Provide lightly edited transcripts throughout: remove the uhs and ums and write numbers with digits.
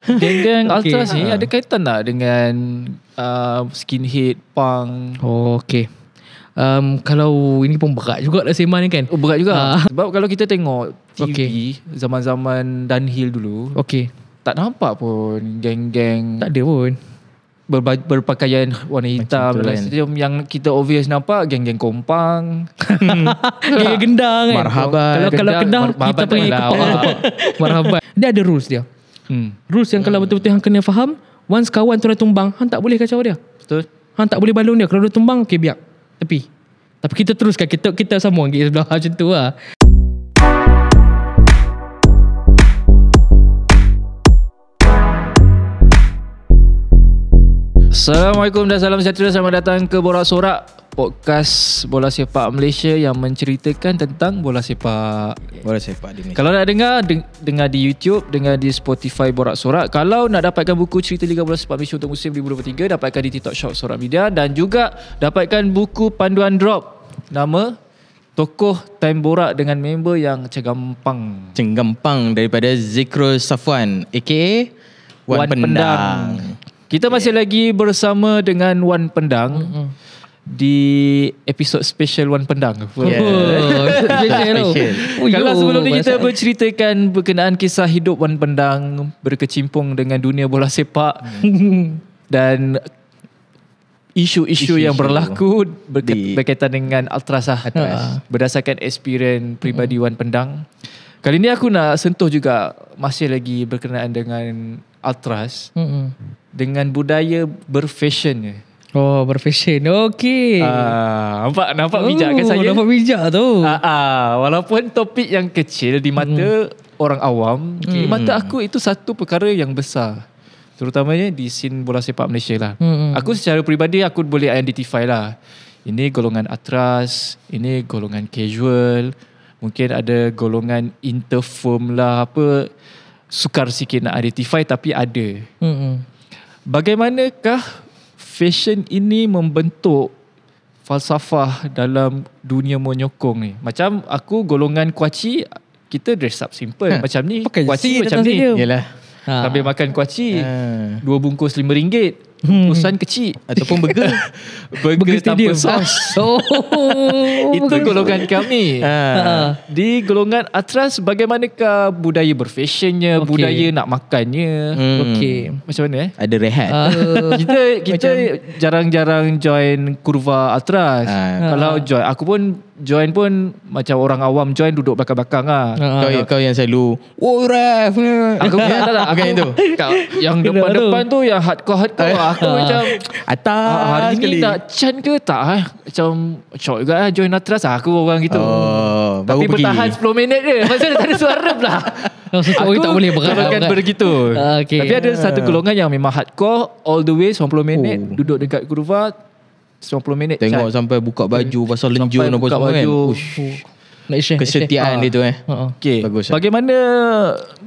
Geng-geng Ultras ni ada kaitan tak dengan skinhead, punk? Oh, okay. Kalau ini pun berat juga lah sembang ni kan. Oh, berat juga. Sebab kalau kita tengok TV zaman-zaman Dunhill dulu, tak nampak pun geng-geng. Tak ada pun. Berpakaian warna hitam kan. Yang kita obvious nampak geng-geng kompang, Geng gendang kan. Marhaban. Kalau Kedah kita panggil kepak. Marhaban. Dia ada rules dia. Rules yang kalau betul-betul hang kena faham. Once kawan tu dah tumbang, hang tak boleh kacau dia. Betul. Hang tak boleh balon dia. Kalau dia tumbang, okay, biar tepi. Tapi kita teruskan. Kita sambung lagi sebelah macam tu lah. Assalamualaikum dan salam sejahtera. Selamat datang ke Borak Sorak, podcast bola sepak Malaysia yang menceritakan tentang bola sepak. Bola sepak di Malaysia. Kalau nak dengar di YouTube, dengar di Spotify Borak Sorak. Kalau nak dapatkan buku cerita Liga Bola Sepak Malaysia untuk musim 2023, dapatkan di TikTok Shop Sorak Media. Dan juga dapatkan buku panduan drop nama Tokoh Time Borak dengan member yang Cenggampang daripada Zikrul Safwan aka Wan Pendang. Kita masih lagi bersama dengan Wan Pendang di episod special Wan Pendang. Special. Kalau sebelum ni kita berceritakan berkenaan kisah hidup Wan Pendang berkecimpung dengan dunia bola sepak dan isu-isu yang berlaku berkaitan dengan Ultras berdasarkan experience peribadi Wan Pendang. Kali ni aku nak sentuh juga masih lagi berkenaan dengan Ultras dengan budaya berfashion. Oh, berfashion. Okey. Nampak bijak kan saya? Nampak bijak tu. Walaupun topik yang kecil di mata orang awam, di mata aku itu satu perkara yang besar. Terutamanya di scene bola sepak Malaysia lah. Aku secara peribadi aku boleh identify lah. Ini golongan Ultras, ini golongan casual, mungkin ada golongan interform lah, apa, sukar sikit nak identify tapi ada. Bagaimanakah fashion ini membentuk falsafah dalam dunia menyokong ni? Macam aku golongan kuaci, kita dress up simple macam ni. Kuaci macam ni. Yalah. Sambil makan kuaci 2 bungkus RM5, urusan kecil. Ataupun burger tanpa sos. Itu golongan kami. Di golongan Ultras, bagaimanakah budaya berfashionnya, budaya nak makannya? Macam mana Ada rehat. Kita jarang-jarang join kurva Ultras. Kalau join, aku pun join pun macam orang awam join, duduk belakang-belakang lah. Kau yang selalu ref. Aku bukan itu. Yang depan-depan tu yang hardcore. Aku macam hari ni nak Chan ke tak? Macam cok juga join Ultras. Aku orang gitu. Tapi bertahan 10 minit je. Pasal tak ada suara pula. Aku tak boleh berat. Golongan begitu. Tapi ada satu golongan yang memang hardcore all the way 90 minit. Duduk dekat kurva 90 minit. Tengok sampai buka baju pasal lenjun apa semua kan. Kesetiaan dia tu Okay. Bagus. Bagaimana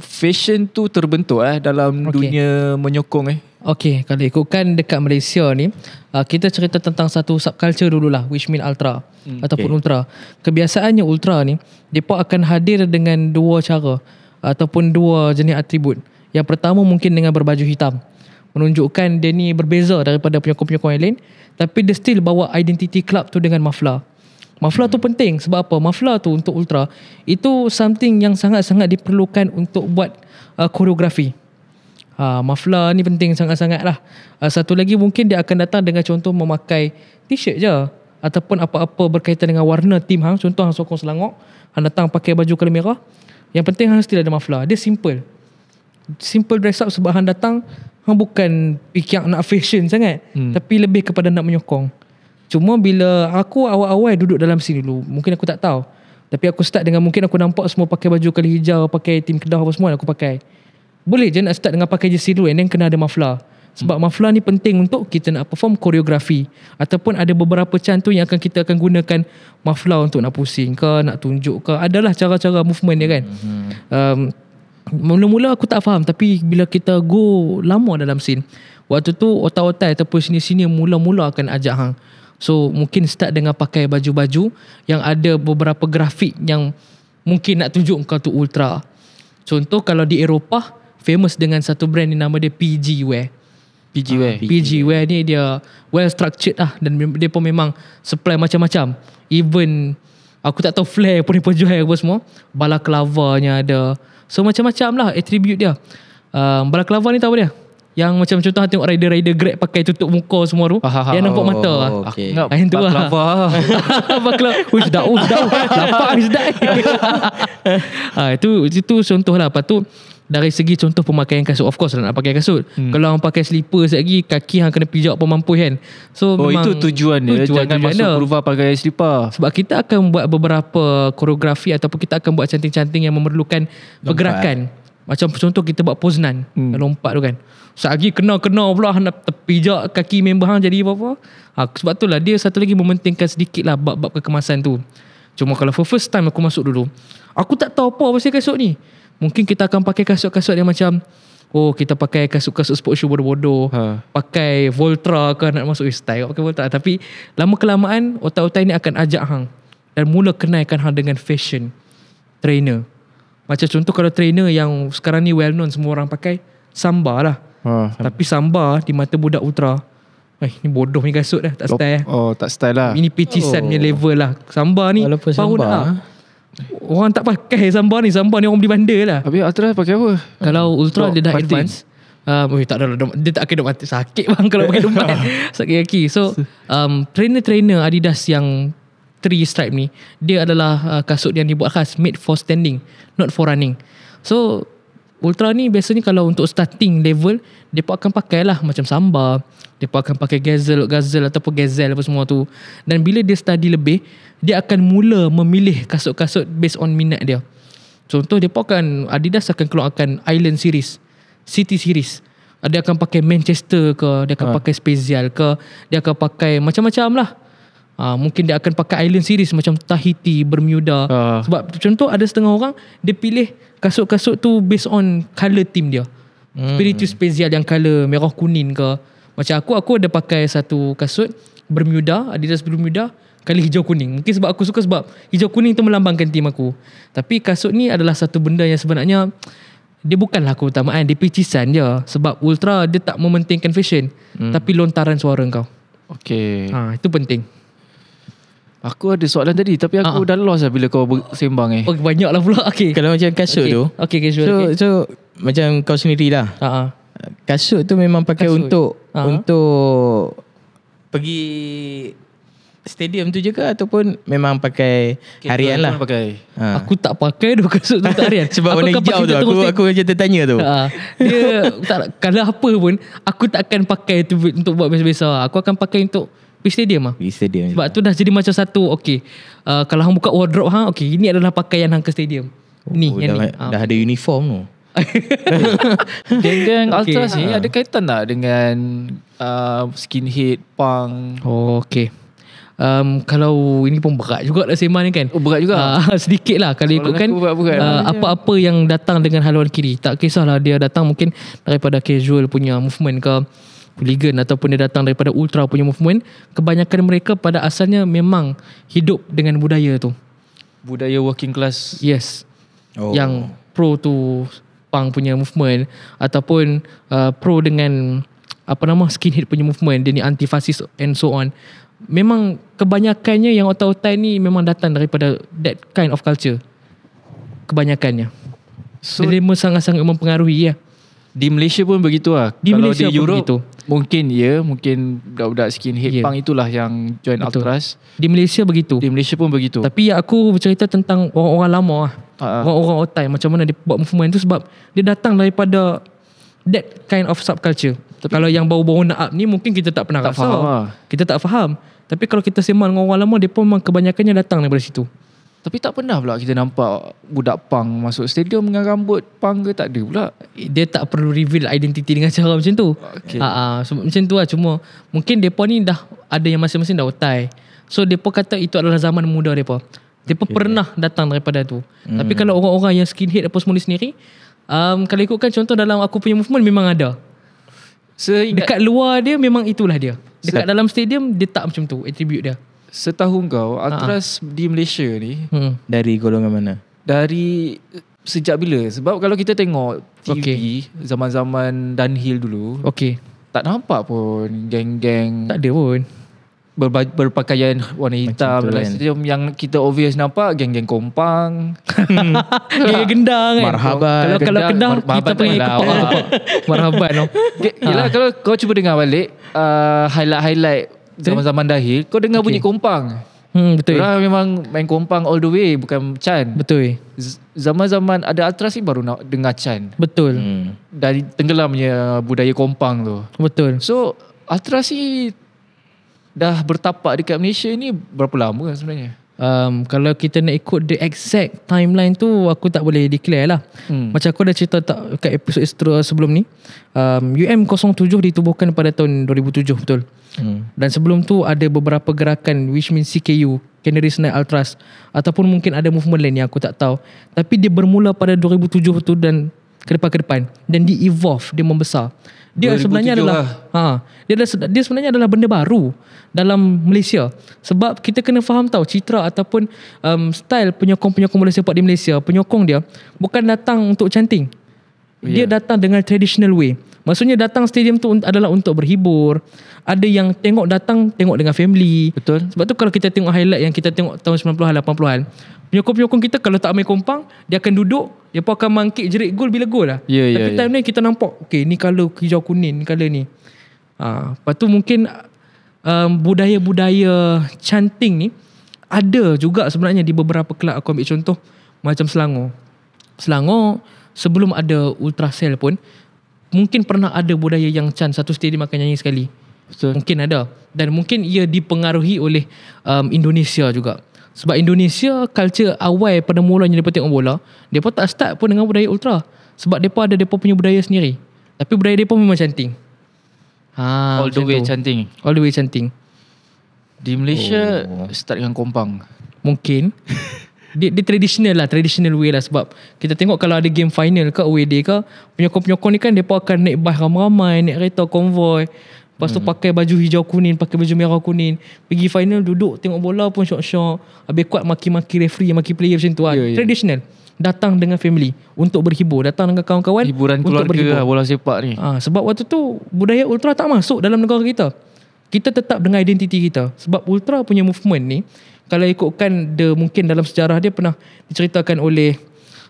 fashion tu terbentuk dalam dunia menyokong Okay, kalau ikutkan dekat Malaysia ni, kita cerita tentang satu subculture dululah, which mean ultra ataupun ultra. Kebiasaannya ultra ni, mereka akan hadir dengan dua cara ataupun dua jenis atribut. Yang pertama mungkin dengan berbaju hitam, menunjukkan dia ni berbeza daripada penyokong-penyokong yang lain, tapi dia still bawa identity club tu dengan maflar. Maflar tu penting sebab apa? Maflar tu untuk ultra itu something yang sangat-sangat diperlukan untuk buat koreografi. Maflar ni penting sangat-sangat lah. Satu lagi mungkin dia akan datang dengan contoh memakai t-shirt je ataupun apa-apa berkaitan dengan warna tim hang. Contoh hang sokong Selangor, hang datang pakai baju colour merah, yang penting hang still ada maflar. Dia simple dress up sebab hang datang, hang bukan fikir nak fashion sangat, tapi lebih kepada nak menyokong. Cuma bila aku awal-awal duduk dalam sini dulu, mungkin aku tak tahu, tapi aku start dengan mungkin aku nampak semua pakai baju colour hijau, pakai tim Kedah apa semua, aku pakai. Boleh je nak start dengan pakai jersey dulu, and then kena ada maflar. Sebab maflar ni penting untuk kita nak perform koreografi, ataupun ada beberapa cantu yang kita akan gunakan maflar untuk nak pusing ke, nak tunjuk ke. Adalah cara-cara movement dia kan. Mula-mula aku tak faham, tapi bila kita go lama dalam scene, waktu tu otak-otak ataupun sini-sini mula-mula akan ajak hang. So mungkin start dengan pakai baju-baju yang ada beberapa grafik yang mungkin nak tunjuk kau tu ultra. Contoh kalau di Eropah, famous dengan satu brand ni, nama dia PG Wear. PG Wear ni dia well structured lah, dan dia pun memang supply macam-macam. Even aku tak tahu flare pun dia pun jual apa semua. Balaclavanya ada. So macam-macam lah attribute dia. Balaclava ni tahu dia? Yang macam contoh tengok rider-rider Grab pakai tutup muka semua tu. Yang nampak mata lah. Okay. Yang tu lah. Baklava. Sedap. Lapak ni sedap. Itu contoh lah. Lepas tu dari segi contoh pemakaian kasut, of course lah nak pakai kasut. Kalau orang pakai slippers lagi, kaki hang kena pijak pun mampu kan. So memang itu tujuan dia. Jangan masuk kurva pakai slipper. Sebab kita akan buat beberapa koreografi ataupun kita akan buat canting-canting yang memerlukan pergerakan. Macam contoh kita buat poznan, lompat tu kan. Lagi kena pula nak terpijak kaki member hang jadi apa-apa. Sebab tu lah dia satu lagi mementingkan sedikit lah bab-bab kekemasan tu. Cuma kalau for first time aku masuk dulu, aku tak tahu apa pasal kasut ni. Mungkin kita akan pakai kasut-kasut yang macam kita pakai kasut-kasut sport shoe bodoh-bodoh. Pakai Voltra ke nak masuk style pakai Voltra. Tapi lama kelamaan otak-otak ni akan ajak hang dan mula kenalkan hang dengan fashion trainer. Macam contoh kalau trainer yang sekarang ni well known semua orang pakai, Samba lah. Tapi Samba di mata budak ultra, ni bodoh ni kasut dah, tak style. Tak style lah. Ini picisan punya level lah. Samba ni walaupun power Samba lah. Orang tak pakai Samba ni orang beli bandar lah. Habis Ultra pakai apa? Kalau Ultra dia dah advance. Tak ada, dia tak kena mati sakit bang kalau pakai dompet. Sakit kaki. So trainer Adidas yang 3 stripe ni, dia adalah kasut yang dibuat khas, made for standing, not for running. So Ultra ni biasanya kalau untuk starting level, mereka akan pakai lah macam Samba, mereka akan pakai Gazelle ataupun Gazelle apa semua tu. Dan bila dia study lebih, dia akan mula memilih kasut-kasut based on minat dia. Contoh mereka akan, Adidas akan keluarkan Island Series, City Series. Dia akan pakai Manchester ke, dia akan pakai Spezial ke, dia akan pakai macam-macam lah. Mungkin dia akan pakai Island Series macam Tahiti, Bermuda. Sebab contoh ada setengah orang dia pilih kasut-kasut tu based on colour theme dia. Spiritus Spezial yang colour merah kuning ke. Macam aku ada pakai satu kasut Bermuda, Adidas Bermuda, kali hijau kuning. Mungkin sebab aku suka sebab hijau kuning tu melambangkan theme aku. Tapi kasut ni adalah satu benda yang sebenarnya dia bukanlah keutamaan, dia picisan je. Sebab Ultra dia tak mementingkan fashion, tapi lontaran suara kau. Okay. Itu penting. Aku ada soalan tadi tapi aku dah lost lah bila kau sembang Banyak lah pula. Okay. Kalau macam kasut tu, casual. So macam kau sendiri lah. Kasut tu memang pakai untuk pergi stadium tu je ke ataupun memang pakai harian lah? Pakai. Aku tak pakai dah kasut tu harian. Sebab warna hijau tu aku macam tertanya tu. Dia tak, kalau apa pun aku tak akan pakai tu untuk buat biasa-biasa. Aku akan pakai untuk pergi stadium lah. Sebab tu dah jadi macam satu. Okay, kalau hang buka wardrobe hang, okay, ini adalah pakaian hang ke stadium. Ni yang ni. Dah ada uniform tu. Geng-geng Ultras ni ada kaitan tak dengan skinhead, punk? Okay. Kalau ini pun berat juga lah sembang ni kan. Berat juga. Sedikit lah kalau ikutkan apa-apa yang datang dengan haluan kiri. Tak kisahlah dia datang mungkin daripada casual punya movement ke hooligan ataupun dia datang daripada ultra punya movement. Kebanyakan mereka pada asalnya memang hidup dengan budaya tu. Budaya working class. Yes. Yang pro tu punk punya movement ataupun pro dengan skinhead punya movement, dia ni anti-fasis and so on. Memang kebanyakannya yang otak-otak ni memang datang daripada that kind of culture. Kebanyakannya. So, dia sangat-sangat mempengaruhi ya. Di Malaysia pun begitu lah. Kalau Malaysia di Europe begitu. Mungkin budak-budak skinhead punk itulah yang join Ultras. Di Malaysia begitu. Di Malaysia pun begitu. Tapi aku bercerita tentang orang-orang lama lah. Orang-orang otai macam mana dia buat movement tu sebab dia datang daripada that kind of subculture. Kalau yang baru-baru nak up ni mungkin kita tak pernah rasa. Kita tak faham. Tapi kalau kita sembang dengan orang lama, dia pun memang kebanyakannya datang daripada situ. Tapi tak pernah pula kita nampak budak punk masuk stadium dengan rambut punk ke, tak ada pula. Dia tak perlu reveal identiti dengan cara macam tu. Okay. So, macam tu lah. Cuma mungkin mereka ni dah ada yang masing-masing dah otai. So mereka kata itu adalah zaman muda mereka. Mereka pernah datang daripada tu. Tapi kalau orang-orang yang skinhead apa semua ni sendiri, kalau ikutkan contoh dalam aku punya movement memang ada. Dekat luar dia memang itulah dia. Dekat dalam stadium dia tak macam tu attribute dia. Setahu kau Ultras di Malaysia ni dari golongan mana? Dari sejak bila? Sebab kalau kita tengok TV zaman-zaman Dunhill dulu, tak nampak pun geng-geng Tak ada pun. berpakaian warna hitam tu dan kan. yang kita obvious nampak geng-geng kompang. Gaya gendang kan. Marhaban. Kalau Kedah kita Marhaban pergi tak kepak lah. Marhaban tau. Yelah, kalau kau cuba dengar balik highlight zaman-zaman Dahil, kau dengar bunyi kompang. Betul. Orang memang main kompang all the way, bukan Chan. Betul. Zaman-zaman ada Ultras ni baru nak dengar Chan. Betul. Dari tenggelamnya budaya kompang tu. Betul. So Ultras ni dah bertapak dekat Malaysia ni berapa lama sebenarnya? Kalau kita nak ikut the exact timeline tu, aku tak boleh declare lah. Macam aku dah cerita tak kat episod sebelum ni, UM07 ditubuhkan pada tahun 2007, betul. Dan sebelum tu ada beberapa gerakan, which means CKU, Canaries Night Ultras, ataupun mungkin ada movement lain yang aku tak tahu. Tapi dia bermula pada 2007 tu dan ke depan dan dia evolve, dia membesar. Dia sebenarnya adalah dia sebenarnya adalah benda baru dalam Malaysia. Sebab kita kena faham tahu citra ataupun style penyokong-penyokong bola sepak di Malaysia, penyokong dia bukan datang untuk canting. Dia datang dengan traditional way. Maksudnya datang stadium tu adalah untuk berhibur. Ada yang datang dengan family. Betul. Sebab tu kalau kita tengok highlight yang kita tengok tahun 90-an 80-an, penyokong-penyokong kita kalau tak main kompang, dia akan duduk, dia pun akan mangkit jerit gol bila gol lah. Tapi time ni kita nampak, okay, ni colour hijau kuning, ni colour ni. Lepas tu mungkin budaya-budaya chanting ni ada juga sebenarnya di beberapa kelab. Aku ambil contoh macam Selangor. Selangor sebelum ada Ultrasel pun mungkin pernah ada budaya yang chant satu stadium akan nyanyi sekali. Betul. Mungkin ada. Dan mungkin ia dipengaruhi oleh Indonesia juga. Sebab Indonesia culture awal pada mulanya mereka tengok bola, mereka tak start pun dengan budaya ultra. Sebab mereka ada mereka punya budaya sendiri. Tapi budaya mereka memang chanting. All the way chanting. All the way chanting. Di Malaysia start dengan kompang. Mungkin dia traditional way lah. Sebab kita tengok kalau ada game final ke away day ke, penyokong-penyokong ni kan mereka akan naik bas ramai-ramai, naik kereta konvoy. Lepas tu pakai baju hijau kuning, pakai baju merah kuning. Pergi final duduk tengok bola pun syok-syok. Habis kuat maki-maki referee, maki player macam tu. Traditional. Datang dengan family untuk berhibur. Datang dengan kawan-kawan Hiburan untuk keluarga lah bola sepak ni. Sebab waktu tu budaya ultra tak masuk dalam negara kita. Kita tetap dengan identiti kita. Sebab ultra punya movement ni, kalau ikutkan mungkin dalam sejarah dia pernah diceritakan oleh,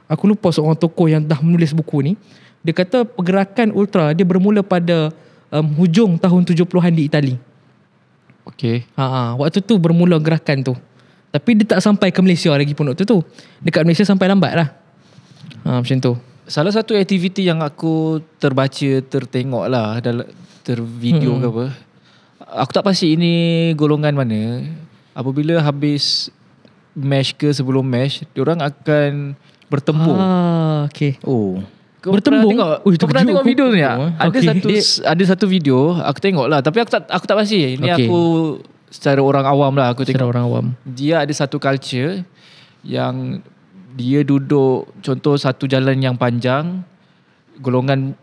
aku lupa seorang tokoh yang dah menulis buku ni. Dia kata pergerakan ultra dia bermula pada hujung tahun 70-an di Itali. Okay. Waktu tu bermula gerakan tu. Tapi dia tak sampai ke Malaysia lagi pun waktu tu. Dekat Malaysia sampai lambat lah. Macam tu. Salah satu aktiviti yang aku tertengok lah dalam tervideo ke apa, aku tak pasti ini golongan mana. Apabila habis match ke sebelum match, diorang akan bertempur. Okay. Kau bertembung. Kau pernah tengok video ni tak? Okay. Ada satu video aku tengok lah, tapi aku tak pasti. Ini aku secara orang awam lah aku tengok. Secara orang awam. Dia ada satu culture yang dia duduk, contoh satu jalan yang panjang, golongan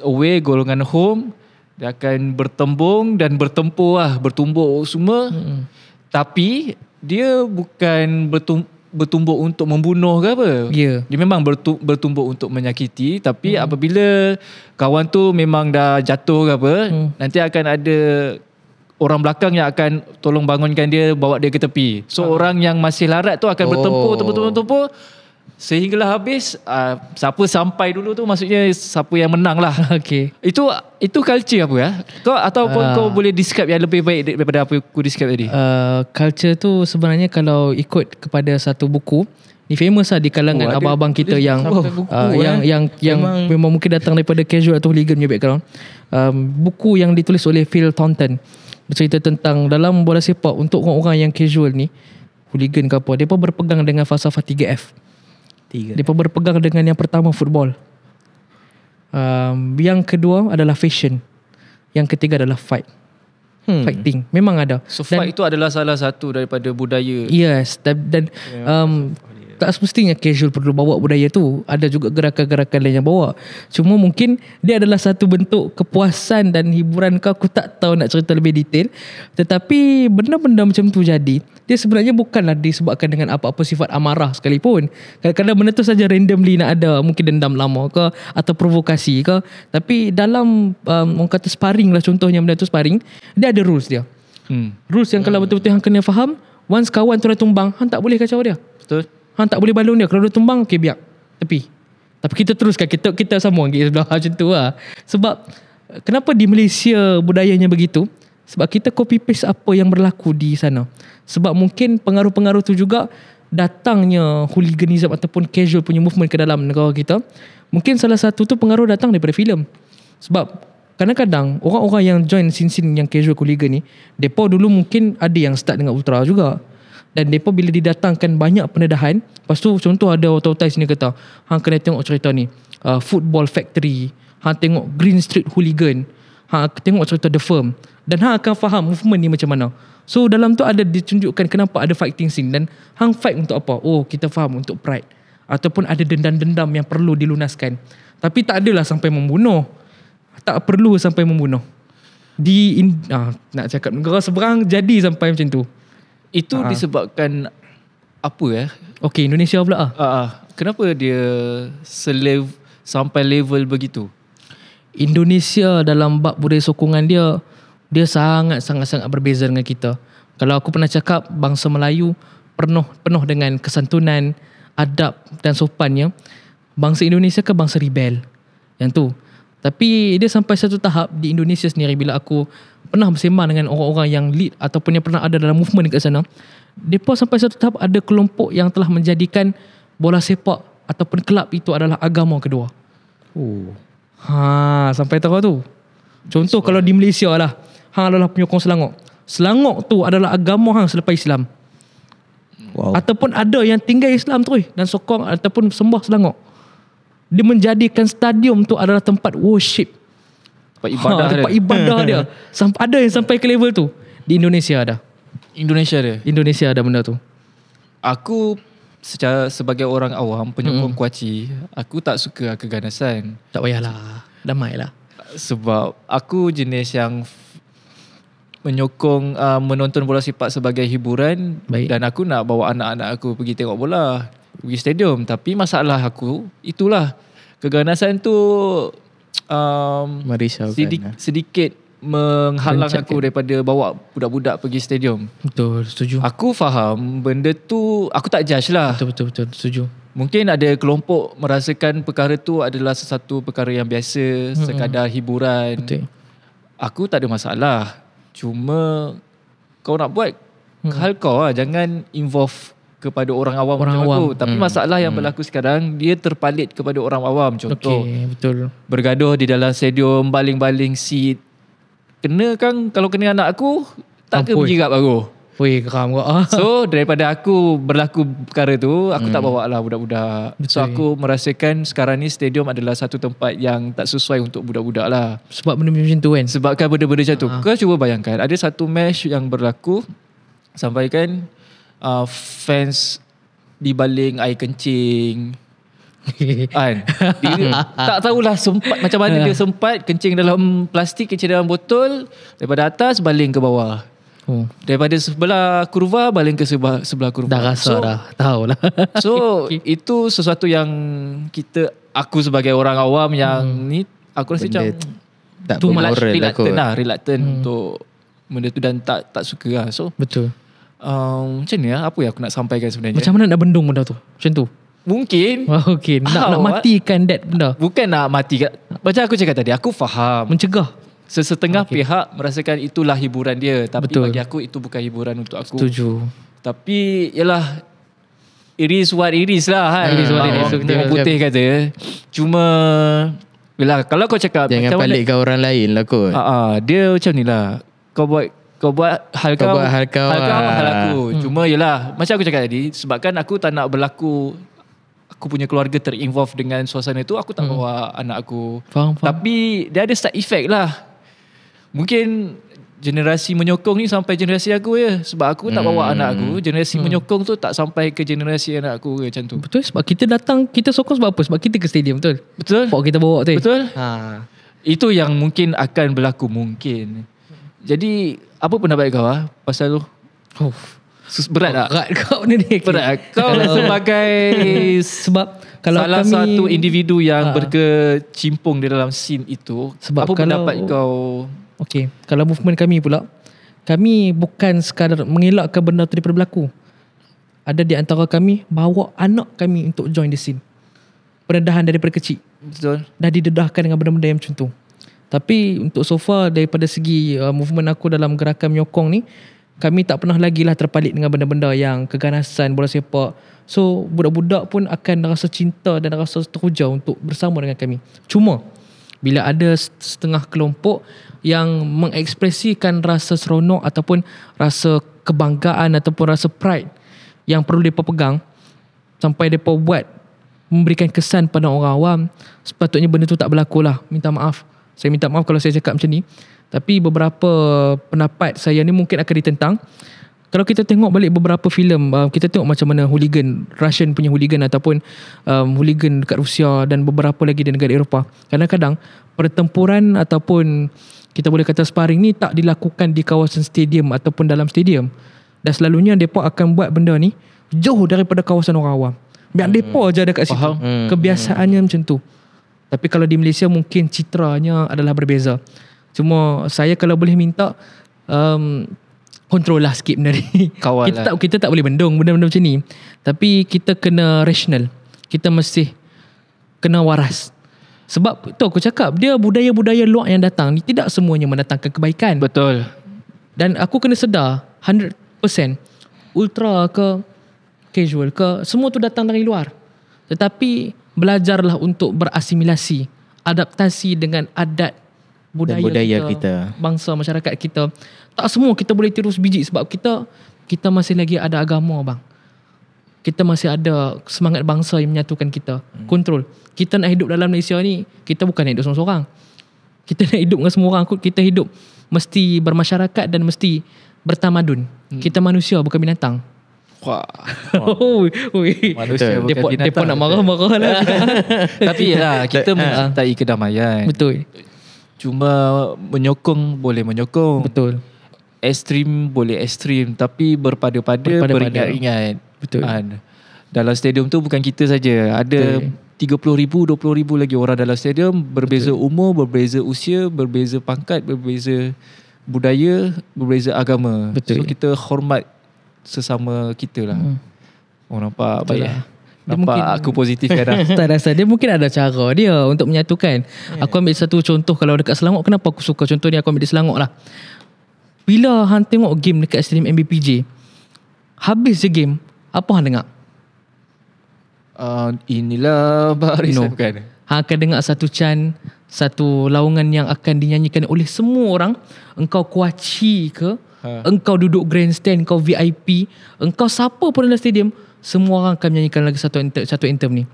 away, golongan home, dia akan bertembung dan bertempur lah, bertumbuk semua. Tapi dia bukan bertumbuk untuk membunuh ke apa. Dia memang bertumbuk untuk menyakiti. Tapi apabila kawan tu memang dah jatuh ke apa, nanti akan ada orang belakang yang akan tolong bangunkan dia, bawa dia ke tepi. So orang yang masih larat tu akan bertempur sehinggalah habis. Siapa sampai dulu tu maksudnya siapa yang menang lah. Itu culture apa ya? Kau ataupun kau boleh describe yang lebih baik daripada apa aku describe tadi? Culture tu sebenarnya kalau ikut kepada satu buku, ni famous lah di kalangan abang-abang kita yang memang mungkin datang daripada casual atau hooligan punya background. Buku yang ditulis oleh Phil Thornton bercerita tentang dalam bola sepak untuk orang-orang yang casual ni, hooligan ke apa, dia pun berpegang dengan falsafah 3F. Dia pun berpegang dengan yang pertama, football. Yang kedua adalah fashion. Yang ketiga adalah fight. Fighting. Memang ada. So fight itu adalah salah satu daripada budaya. Yes. Dan Tak semestinya casual perlu bawa budaya tu. Ada juga gerakan-gerakan lain yang bawa. Cuma mungkin dia adalah satu bentuk kepuasan dan hiburan kau. Aku tak tahu nak cerita lebih detail. Tetapi benda-benda macam tu jadi, dia sebenarnya bukanlah disebabkan dengan apa-apa sifat amarah sekalipun. Kadang-kadang benda tu saja randomly nak ada. Mungkin dendam lama ke, atau provokasi ke. Tapi dalam orang kata sparring lah, contohnya benda tu sparring, dia ada rules dia. Rules yang kalau betul-betul hang kena faham. Once kawan tu dah tumbang, hang tak boleh kacau dia. Betul. Hang tak boleh balung dia. Kalau dia tumbang, okay, biar tepi. Tapi kita teruskan, kita sambung lagi sebelah macam tu lah. Sebab kenapa di Malaysia budayanya begitu? Sebab kita copy paste apa yang berlaku di sana. Sebab mungkin pengaruh-pengaruh tu juga datangnya hooliganism ataupun casual punya movement ke dalam negara kita. Mungkin salah satu tu pengaruh datang daripada filem. Sebab kadang-kadang orang-orang yang join scene-scene yang casual hooligan ni, depa dulu mungkin ada yang start dengan ultra juga. Dan mereka bila didatangkan banyak pendedahan, lepas tu contoh ada otai-otai sini kata, hang kena tengok cerita ni, Football Factory, hang tengok Green Street Hooligan, hang tengok cerita The Firm, dan hang akan faham movement ni macam mana. So dalam tu ada ditunjukkan kenapa ada fighting scene, dan hang fight untuk apa? Oh, kita faham, untuk pride, ataupun ada dendam-dendam yang perlu dilunaskan. Tapi tak adalah sampai membunuh. Tak perlu sampai membunuh. Nak cakap negara seberang jadi sampai macam tu. Itu disebabkan apa Okey, Indonesia pula kenapa dia sampai level begitu? Indonesia dalam bab budaya sokongan dia sangat-sangat berbeza dengan kita. Kalau aku pernah cakap, bangsa Melayu penuh dengan kesantunan, adab dan sopannya. Bangsa Indonesia ke bangsa rebel. Yang tu. Tapi dia sampai satu tahap di Indonesia sendiri, bila aku pernah bersembang dengan orang-orang yang lead ataupun yang pernah ada dalam movement dekat sana, mereka sampai satu tahap ada kelompok yang telah menjadikan bola sepak ataupun kelab itu adalah agama kedua. Sampai tahu tu. Contoh kalau di Malaysia lah, hang adalah penyokong Selangor. Selangor tu adalah agama hang selepas Islam. Ataupun ada yang tinggal Islam terus dan sokong ataupun sembah Selangor. Dia menjadikan stadium tu adalah tempat worship, tempat ibadah dia. Ada yang sampai ke level tu. Di Indonesia ada. Indonesia ada benda tu. Aku sebagai orang awam, penyokong Kuaci, aku tak suka keganasan. Tak payahlah, damailah. Sebab aku jenis yang menyokong menonton bola sepak sebagai hiburan. Baik. Dan aku nak bawa anak-anak aku pergi tengok bola, pergi stadium. Tapi masalah aku itulah, keganasan tu sedikit menghalang aku daripada bawa budak-budak pergi stadium. Betul, setuju. Aku faham benda tu, aku tak judge lah. Betul, setuju. Mungkin ada kelompok merasakan perkara tu adalah sesuatu perkara yang biasa, sekadar hiburan. Betul. Aku tak ada masalah. Cuma kau nak buat hal kau lah, jangan involve kepada orang awam macam aku. Tapi masalah yang berlaku sekarang, dia terpalit kepada orang awam. Contoh, betul. bergaduh di dalam stadium, baling-baling seat. Kalau kena anak aku, tak ke berjirat baru. Geram kau. So daripada aku berlaku perkara tu, aku tak bawa lah budak-budak. Betul. So aku merasakan sekarang ni stadium adalah satu tempat yang tak sesuai untuk budak-budak lah. Sebab benda macam tu kan. Sebabkan benda-benda macam tu. Kau cuba bayangkan, ada satu match yang berlaku, sampaikan fans dibaling air kencing. Kan? Tak tahulah sempat macam mana dia sempat kencing dalam plastik, kencing dalam botol, daripada atas baling ke bawah. Daripada sebelah kurva baling ke sebelah kurva. Dah rasa dah, tahulah. So itu sesuatu yang aku sebagai orang awam yang ni, aku rasa macam too much reluctant untuk benda tu, dan tak suka lah. So betul. Macam ni lah, apa yang aku nak sampaikan sebenarnya. Macam mana nak bendung benda tu? Macam tu? Mungkin nak matikan that benda. Bukan nak matikan. Macam aku cakap tadi, aku faham, mencegah. Sesetengah pihak merasakan itulah hiburan dia. Tapi bagi aku itu bukan hiburan untuk aku. Setuju. Tapi yalah, it is what it is lah kan. Orang putih kata. Cuma yalah, kalau kau cakap jangan palikkan orang lain lah kot. Dia macam ni lah. Kau buat hal kau, hal aku. Cuma yalah, macam aku cakap tadi, sebabkan aku tak nak berlaku, aku punya keluarga terinvolve dengan suasana itu, aku tak bawa anak aku. Faham. Tapi dia ada side effect lah. Mungkin generasi menyokong ni sampai generasi aku je. Sebab aku tak bawa anak aku. Generasi menyokong tu tak sampai ke generasi anak aku ke macam tu. Betul, sebab kita datang, kita sokong sebab apa? Sebab kita ke stadium, betul? Betul. Sebab kita bawa tu. Betul. Itu yang mungkin akan berlaku mungkin. Jadi apa pendapat kau pasal tu? Berat tak? Berat kau ni. Berat. Kau sebagai sebab kalau salah satu individu yang berkecimpung di dalam scene itu, sebab apa pendapat kau? Okey, kalau movement kami pula, kami bukan sekadar mengelakkan benda tu daripada berlaku. Ada di antara kami bawa anak kami untuk join the scene. Pendedahan daripada kecil. Betul. Dah didedahkan dengan benda-benda yang macam tu. Tapi untuk so far daripada segi movement aku dalam gerakan menyokong ni, kami tak pernah lagi lah terpalit dengan benda-benda yang keganasan bola sepak. So budak-budak pun akan rasa cinta dan rasa teruja untuk bersama dengan kami. Cuma bila ada setengah kelompok yang mengekspresikan rasa seronok ataupun rasa kebanggaan ataupun rasa pride yang perlu mereka pegang sampai mereka buat memberikan kesan pada orang awam, sepatutnya benda tu tak berlaku lah. Minta maaf. Saya minta maaf kalau saya cakap macam ni. Tapi beberapa pendapat saya ni mungkin akan ditentang. Kalau kita tengok balik beberapa filem, kita tengok macam mana hooligan, Russian punya hooligan ataupun hooligan dekat Rusia dan beberapa lagi di negara Eropah. Kadang-kadang pertempuran ataupun kita boleh kata sparring ni tak dilakukan di kawasan stadium ataupun dalam stadium. Dan selalunya mereka akan buat benda ni jauh daripada kawasan orang awam. Biar mereka je ada kat situ. Kebiasaannya macam tu. Tapi kalau di Malaysia mungkin citranya adalah berbeza. Cuma saya kalau boleh minta kontrol lah sikit benda ni. Kita tak boleh bendung benda-benda macam ni. Tapi kita kena rational. Kita mesti kena waras. Sebab tu aku cakap, dia budaya-budaya luar yang datang ni tidak semuanya mendatangkan kebaikan. Betul. Dan aku kena sedar 100% ultra ke casual ke, semua tu datang dari luar. Tetapi belajarlah untuk berasimilasi, adaptasi dengan adat budaya kita, bangsa masyarakat kita. Tak semua kita boleh tiru sebiji sebab kita masih lagi ada agama bang. Kita masih ada semangat bangsa yang menyatukan kita. Kontrol. Kita nak hidup dalam Malaysia ni, kita bukan nak hidup seorang-seorang. Kita nak hidup dengan semua orang. Kita hidup mesti bermasyarakat dan mesti bertamadun. Kita manusia bukan binatang. Wah. Manusia bukan binatang. Depa nak marah-marah lah. Tapi lah, kita mencintai kedamaian. Betul. Cuma menyokong boleh menyokong. Betul. Ekstrim boleh ekstrim, tapi berpada-pada beringat-ingat. Betul. Dalam stadium tu bukan kita saja. Ada 30,000, 20,000 lagi orang dalam stadium. Berbeza umur, berbeza usia, berbeza pangkat, berbeza budaya, berbeza agama. Betul. So kita hormat sesama kita lah. Orang nampak baik lah. Nampak aku positif kan. Tak rasa. Dia mungkin ada cara dia untuk menyatukan. Aku ambil satu contoh kalau dekat Selangor. Kenapa aku suka contoh ni, aku ambil di Selangor lah. Bila hang tengok game dekat stadium MBPJ, habis je game, apa hang dengar? Inilah barisan kan. Hang akan dengar satu chant, satu laungan yang akan dinyanyikan oleh semua orang. Engkau kuaci ke, engkau duduk grandstand, engkau VIP, engkau siapa pun dalam stadium, semua orang akan menyanyikan lagi satu anthem ni.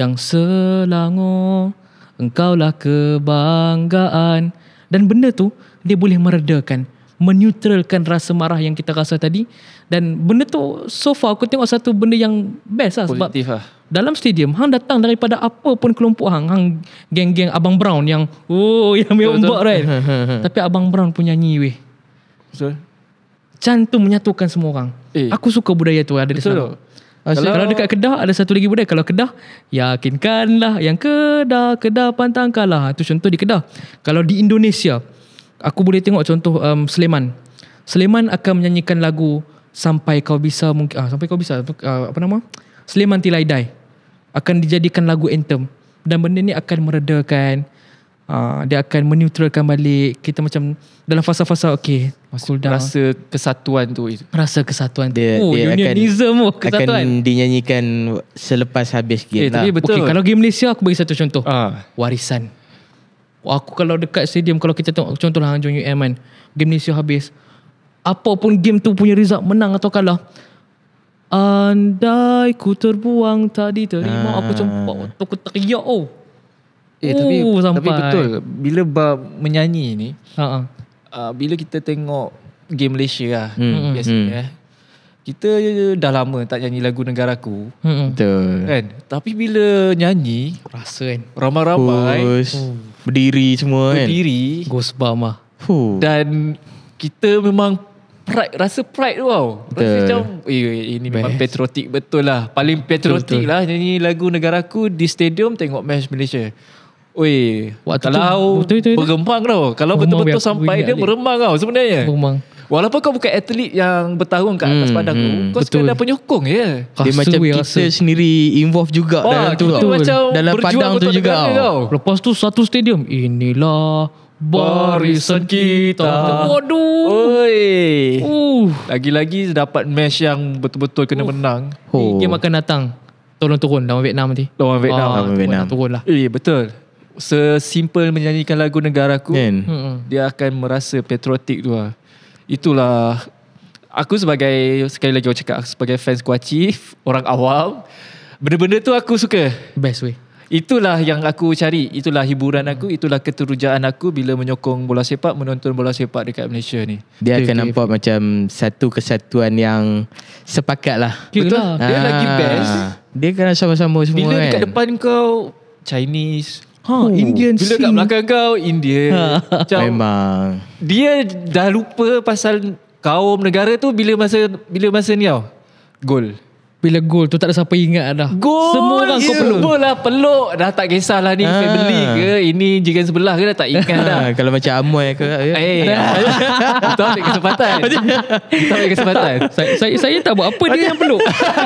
Yang Selangor, engkaulah kebanggaan. Dan benda tu dia boleh meredakan, menetralkan rasa marah yang kita rasa tadi. Dan benda tu so far aku tengok satu benda yang best lah. Positif sebab lah. dalam stadium hang datang daripada apa pun kelompok hang geng-geng Abang Brown yang yang meombak kan. Tapi Abang Brown pun nyanyi weh. Betul. Chant tu menyatukan semua orang. Aku suka budaya tu ada di sana. Kalau dekat Kedah ada satu lagi budaya. Kalau Kedah, yakinkanlah yang Kedah pantangkanlah. Itu contoh di Kedah. Kalau di Indonesia, aku boleh tengok contoh Sleman. Sleman akan menyanyikan lagu Sampai Kau Bisa mungkin Sampai Kau Bisa apa nama? Sleman Till I Die. Akan dijadikan lagu anthem. Dan benda ni akan meredakan, dia akan menetralkan balik kita macam dalam fasa-fasa cool down. Rasa kesatuan tu. Rasa kesatuan tu. Dia unionism kesatuan. Akan dinyanyikan selepas habis game lah. Tapi betul. Kalau game Malaysia aku bagi satu contoh. Warisan. Aku kalau dekat stadium, kalau kita tengok contohlah Hang Jong UM kan, game Malaysia habis, apa pun game tu punya result menang atau kalah, andai ku terbuang tak diterima, aku campak aku teriak tapi betul bila bab menyanyi ni, bila kita tengok game Malaysia lah biasanya kita dah lama tak nyanyi lagu negaraku Betul. kan, tapi bila nyanyi Rasa kan ramai-ramai Berdiri semua kan. berdiri Goosebumps lah. dan kita memang rasa pride tu tau. Rasa Betul. macam ini memang patriotik betul lah. Paling patriotik lah nyanyi lagu negaraku di stadium tengok match Malaysia. Oi, Waktu kalau tu, betul. bergembang tau. Kalau Bergembang, betul-betul aku sampai ingat dia balik. meremang tau sebenarnya. Memang Walaupun kau bukan atlet yang bertahun kat atas padang tu, kau Betul. sekadar penyokong je. Dia macam kita sendiri involve juga dalam tu kita tau. macam Dalam berjuang padang tu untuk juga negara tau. tau. Lepas tu satu stadium, inilah barisan kita. Waduh. Oi. Lagi-lagi dapat match yang betul-betul kena menang. Oh. Game akan datang. Tolong turun lawan Vietnam nanti. Lawan Vietnam. Lawan Vietnam. Turun lah. Betul. Sesimpel menyanyikan lagu negaraku, Kan? dia akan merasa patriotik tu lah. Itulah aku sekali lagi aku cakap, sebagai fans Kuaci, orang awam, benda-benda tu aku suka. Best way. Itulah yang aku cari. Itulah hiburan aku. Itulah keterujaan aku bila menyokong bola sepak, menonton bola sepak dekat Malaysia ni. Dia akan nampak macam satu kesatuan yang sepakat lah. Betul. Yelah. Dia lagi best Dia kan sama-sama semua bila kan. dekat depan kau Chinese, Indian bila kat belakang kau India. Macam Memang. dia dah lupa pasal kaum negara tu bila masa ni tau. Gol. Bila gol tu tak ada siapa ingat dah. Gol. Semua orang kau peluk. Semua lah peluk. Dah tak kisahlah ni family ke, ini jiran sebelah ke, dah tak ingat dah. Kalau macam Amoy ke. Kita ambil kesempatan. Kita ambil kesempatan. Saya tak buat apa, dia yang peluk.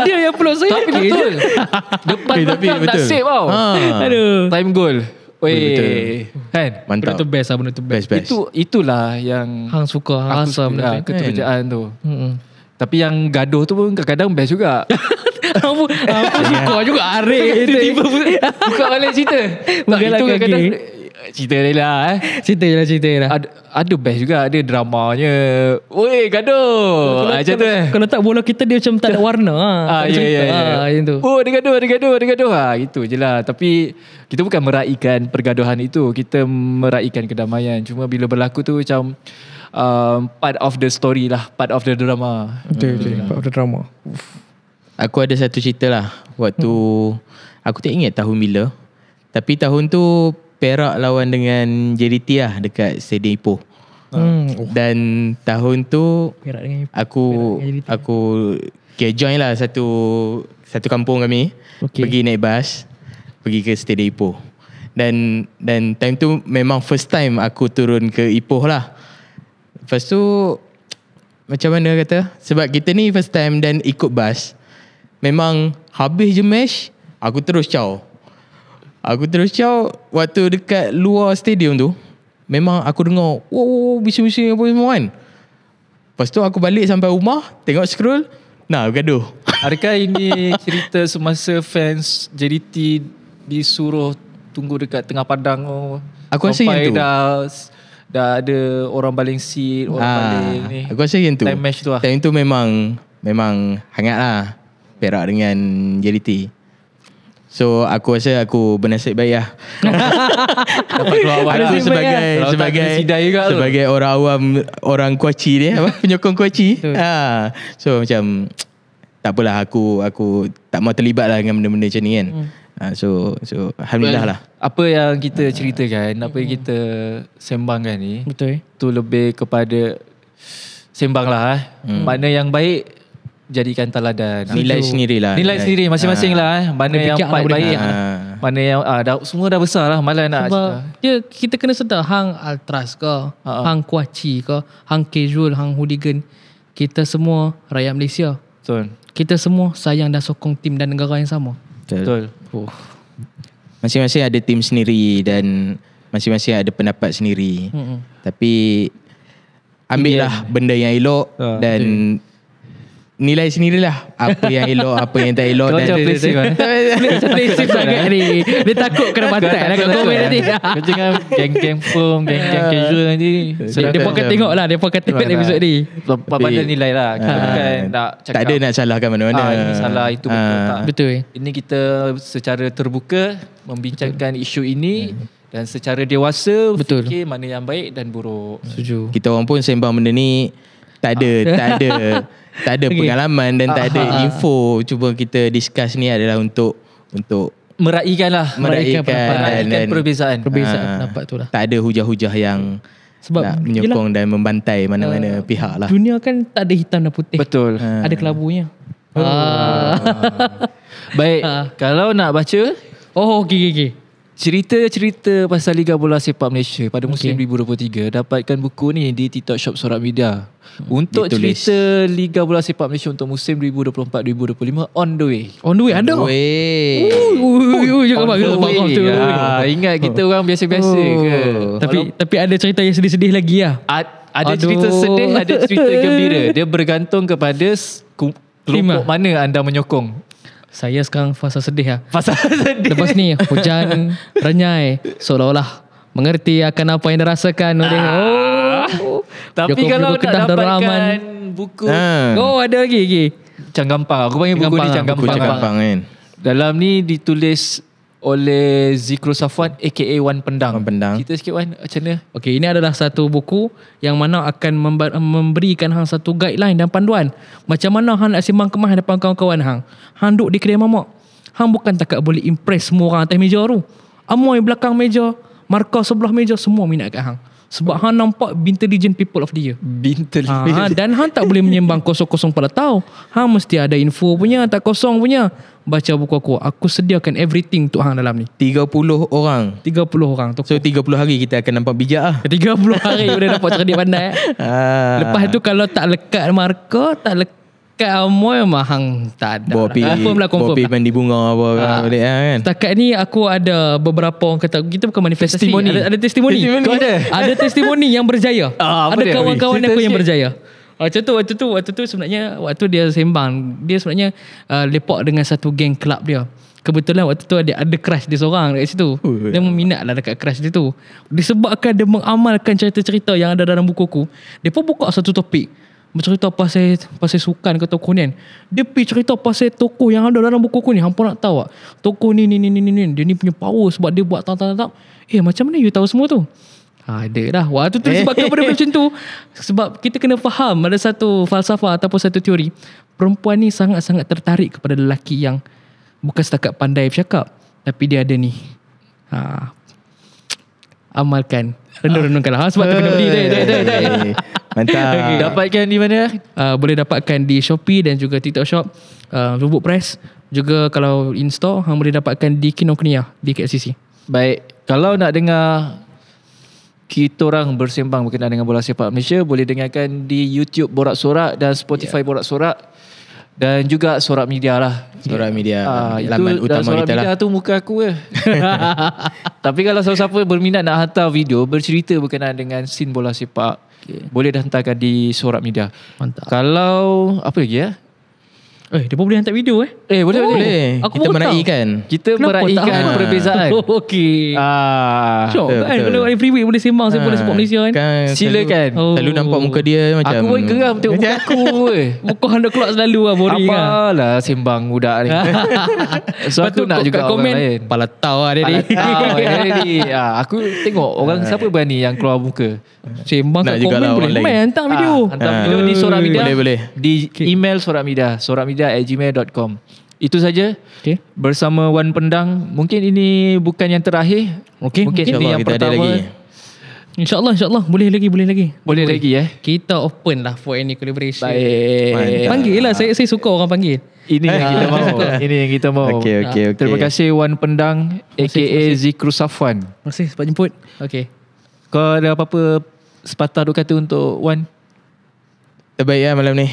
Dia yang peluk saya. Tapi betul. Depan Tapi belakang tak betul. save tau. Aduh. Time goal. Betul. Kan? Benda Mantap. tu best lah, benda tu best. Best. Itulah yang Hang suka, hang aku rasa suka benda lah, tu. keterujaan tu. Tapi yang gaduh tu pun kadang-kadang best juga. Aku suka juga Arif. Tiba-tiba buka balik cerita. Menggelak Itu kaki. kadang-kadang cerita dia lah Cerita je lah. Ada best juga. Ada dramanya. Woi gaduh. Macam tu Kalau tak bola kita dia macam tak ada warna. Tak ada cerita. Macam tu. Oh ada gaduh. Itu je lah. Tapi kita bukan meraihkan pergaduhan itu. Kita meraihkan kedamaian. Cuma bila berlaku tu macam part of the story lah. Part of the drama. Betul. Part of the drama. Aku ada satu cerita lah. Waktu aku tak ingat tahun bila. Tapi tahun tu Perak lawan dengan JDT lah dekat Stadium Ipoh. Dan tahun tu Perak dengan aku join lah satu kampung kami. Pergi naik bas, pergi ke Stadium Ipoh. Dan time tu memang first time aku turun ke Ipoh lah. Lepas tu macam mana kata, sebab kita ni first time dan ikut bas, memang habis je match aku terus caw. Waktu dekat luar stadium tu, memang aku dengar bising-bising apa semua kan. Lepas tu aku balik sampai rumah, tengok scroll, gaduh. Adakah ini cerita semasa fans JDT disuruh tunggu dekat tengah padang Aku rasa yang tu. Dah ada orang baling seat, orang baling ni. Aku rasa yang tu. Time match tu lah. Time tu memang hangat lah Perak dengan JDT. So aku rasa aku bernasib baik lah. Dapat keluar awal Aku lah. Kalau tak kena sidai juga tu. sebagai orang awam, orang Kuaci ni, penyokong Kuaci. So macam tak apalah, aku tak mau terlibat lah dengan benda-benda macam ni kan. So alhamdulillah lah. Apa yang kita ceritakan, apa yang kita sembangkan ni, Betul. tu lebih kepada sembang lah. Mana yang baik jadikan teladan. Nilai sendirilah. Nilai sendiri masing-masing lah. Mana Boleh yang fikir part lah, boleh baik, fikir mana yang semua dah besar lah. Malah nak Sebab cerita. kita kena sedar, hang Ultras ke, hang Kuaci ke, hang casual, hang hooligan, kita semua rakyat Malaysia. Betul. Kita semua sayang dan sokong tim dan negara yang sama. Betul. Masing-masing ada tim sendiri dan masing-masing ada pendapat sendiri. Tapi ambillah benda yang elok dan nilai sendirilah apa yang elok, apa yang tak elok. Kau macam prinsip kan? Macam prinsip sangat ni. Dia takut kena batal lah kat komen nanti. Kau jangan geng-geng firm, geng-geng casual nanti. Dia pun akan tengok lah, dia pun akan tengok episod ni. Pandang nilai lah. Kita bukan nak cakap Tak ada nak salahkan mana-mana. ini salah, itu betul. Tak. Betul. Ini kita secara terbuka membincangkan isu ini Dan secara dewasa Betul. fikir mana yang baik dan buruk. Setuju. Kita orang pun sembang benda ni tak ada pengalaman dan tak ada info. Cuba kita discuss ni adalah untuk Meraihkan dan perbezaan. Pendapat tu lah. tak ada hujah-hujah yang Sebab nak menyokong dan membantai mana-mana pihak lah. Dunia kan tak ada hitam dan putih. Betul. Ada kelabunya. Baik, kalau nak baca okey. cerita-cerita pasal Liga Bola Sepak Malaysia pada musim 2023, dapatkan buku ni di TikTok Shop Sorak Media. Untuk Ditulis. cerita Liga Bola Sepak Malaysia untuk musim 2024-2025 on the way. On the way ada. Weh. Jangan On the way. Ingat kita orang biasa-biasa ke? Tapi ada cerita yang sedih-sedih lagi lah. Ada Aduh. cerita sedih, ada cerita gembira. Dia bergantung kepada kelompok mana anda menyokong. Saya sekarang fasa sedih lah. Pasal sedih. Lepas ni hujan renyai, seolah-olah mengerti akan apa yang dirasakan oleh Tapi Joko kalau Widodo nak Kedah Darul dapatkan Rahman. buku ada lagi. Canggampang. Aku panggil buku ni Canggampang. Buku Canggampang. Canggampang kan. Dalam ni ditulis oleh Zikru Safwan aka Wan Pendang. Wan Pendang. Cerita sikit Wan, macam mana? Okey, ini adalah satu buku yang mana akan memberikan hang satu guideline dan panduan macam mana hang nak sembang kemas depan kawan-kawan hang. Hang duduk di kedai mamak. Hang bukan takat boleh impress semua orang atas meja tu. Amoy belakang meja, markah sebelah meja semua minat kat hang. Sebab hang nampak intelligent people of the year. Bintel. Dan hang tak boleh menyembang kosong-kosong pada tahu. Hang mesti ada info punya, tak kosong punya. Baca buku aku. Aku sediakan everything untuk hang dalam ni. 30 orang. 30 orang tu. So 30 hari kita akan nampak bijak lah. 30 hari boleh dapat cerdik pandai. Lepas tu kalau tak lekat markah, tak lekat amoy mahang tak ada. Bawa pergi mandi bunga apa balik kan. Setakat ni aku ada beberapa orang kata kita bukan manifestasi. Testimoni. Ada testimoni. Kau ada? Ada testimoni yang berjaya. Apa Ada dia? kawan-kawan Cerita aku yang sikit. berjaya. Waktu tu sebenarnya waktu dia sembang, dia sebenarnya lepak dengan satu geng club dia. Kebetulan waktu tu ada crush dia seorang dekat situ. Dia meminat lah dekat crush dia tu. Disebabkan dia mengamalkan cerita-cerita yang ada dalam buku aku, dia pun buka satu topik. Bercerita pasal sukan ke tokoh ni kan. Dia pergi cerita pasal tokoh yang ada dalam buku aku ni. Hampa nak tahu tak? Tokoh ni. Dia ni punya power sebab dia buat tak. Macam mana you tahu semua tu? Ada dah. Waktu tu sebab benda macam tu. Sebab kita kena faham ada satu falsafah ataupun satu teori. Perempuan ni sangat-sangat tertarik kepada lelaki yang bukan setakat pandai bercakap, tapi dia ada ni. Amalkan. Renung-renungkanlah. Sebab tu kena beli. Mantap. Okay. Dapatkan di mana? Boleh dapatkan di Shopee dan juga TikTok Shop, Lubuk Press. Juga kalau in-store, hang boleh dapatkan di Kinokuniya di KLCC. Baik, kalau nak dengar kita orang bersembang berkenaan dengan bola sepak Malaysia, boleh dengarkan di YouTube Borak Sorak dan Spotify Borak Sorak dan juga Sorak Media lah. Sorak Media, itu laman utama Sorak kita Media lah. tu muka aku ke. Tapi kalau siapa-siapa berminat nak hantar video bercerita berkenaan dengan scene bola sepak, boleh dah hantarkan di Sorak Media. Mantap. Kalau apa lagi ya? Dia pun boleh hantar video Boleh. Aku Kita baru tahu. meraihkan. Kita meraihkan perbezaan. Okey. Syok betul, kan. betul. Kalau every week boleh sembang Bola sepak Malaysia kan. Silakan. Selalu nampak muka dia macam Aku pun geram tengok muka aku. Muka anda keluar selalu lah, boring lah. Apalah sembang budak ni. So aku nak juga komen, orang lain. pala tahu lah dia ni. Aku tengok orang siapa berani yang keluar muka. Sembang Nak kat jugalah komen boleh. orang lain. Main hantar video. Hantar video di Sorak Media. Boleh. Di email Sorak Media, sorakmedia@gmail.com. Itu saja. Okay. Bersama Wan Pendang. Mungkin ini bukan yang terakhir. Okey, Mungkin okey. ini yang Kita ada pertama. lagi. InsyaAllah. Boleh lagi. Boleh lagi Kita open lah for any collaboration. Baik. Panggil lah. Saya suka orang panggil. Ini yang kita mahu. Ini yang kita mahu. Okey. Terima kasih Wan Pendang aka Zikru Safwan. Terima kasih sebab jemput. Okay. Kau ada apa-apa sepatah dua kata untuk Wan? Terbaik lah malam ni.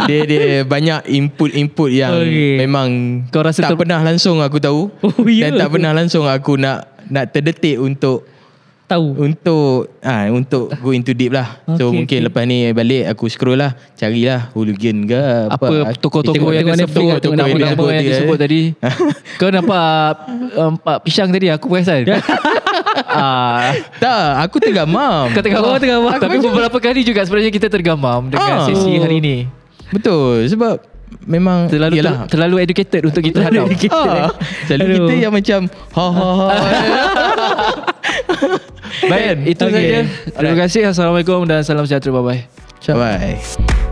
Dia banyak input yang memang Kau rasa tak pernah langsung aku tahu. Ya. Dan tak pernah langsung aku nak terdetik untuk go into deep lah. So mungkin lepas ni balik aku scroll lah, carilah hooligan ke Apa tokoh-tokoh yang disebut, nama yang disebut tadi. Kau nampak pisang tadi aku perasan. Tak, aku tergamam. Kau tergamam. Tapi beberapa kali juga sebenarnya kita tergamam dengan sesi hari ni. Betul, sebab memang terlalu educated untuk kita hadap. Selalu kita yang macam Baik, itu saja. Terima kasih. Assalamualaikum dan salam sejahtera. Bye-bye. Bye.